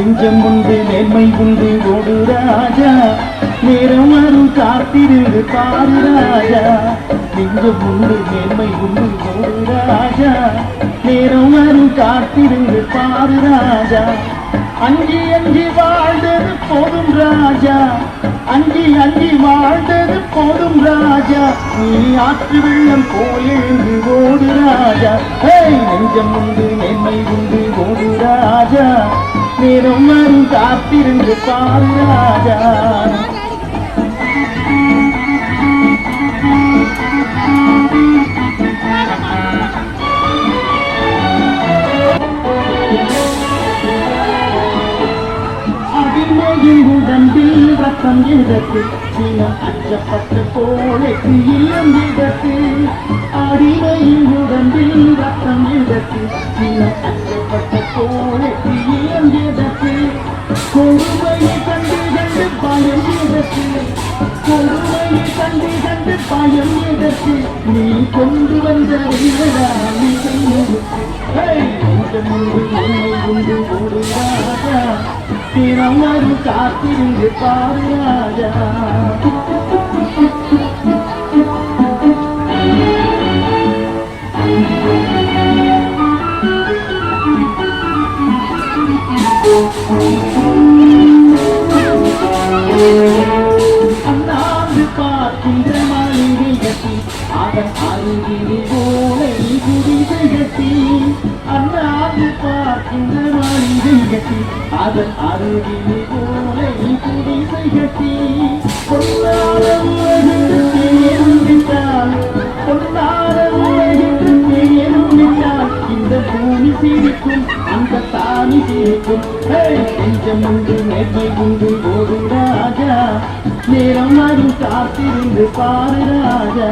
நெஞ்சம் உண்டு நேர்மை உண்டு ஓடு ராஜா நேரம் வரும் காத்திருந்து பாரு ராஜா நெஞ்சம் உண்டு நேர்மை உண்டு ஓடு ராஜா நேரம் வரும் காத்திருந்து பாரு ராஜா அஞ்சி அஞ்சி வாழ்ந்தது போதும் ராஜா அஞ்சி அஞ்சி வாழ்ந்தது போதும் ராஜா நீ ஆற்று வெள்ளம் போல் எழுந்து ஓடு ராஜா நெஞ்சம் உண்டு நேர்மை உண்டு ஓடு ராஜா நேரம் வரும் காத்திருந்து பாரு ராஜா உடம்பில் ரத்தம் எதற்கு தினம் அச்சப்பட்ட போலைக்கு இல்லம் எதற்கு அடிமையின் உடம்பில் ரத்தம் எதற்கு தினம் அச்சப்பட்ட போலைக்கு இல்லம் எதற்கு கொடுமையை கண்டு கண்டு பயம் எதற்கு கொடுமையை கண்டு கண்டு பயம் எதற்கு நீ கொண்டு வந்த உண்டு ஒரு ராஜா தினம் வரும் காத்திருந்து பாரு ராஜா அண்ணாந்து பார்க்கின்ற மாளிகை கட்டி அதன் அருகில் போலை குடிசை கட்டி அண்ணாந்து பார்க்கின்ற மாளிகை கட்டி அதன் அருகில் போலை குடிசை கட்டி பொன்னார உலகிற்கு பேருந்திட்டால் பொன்னார உலகிற்கு பேருந்திட்டால் இந்த பூமி சிரிக்கும் அந்த தானி சிரிக்கும் நெஞ்சம் உண்டு நேர்மை உண்டு ஓடு ராஜா நேரம் வரும் காத்திருந்து பாரு ராஜா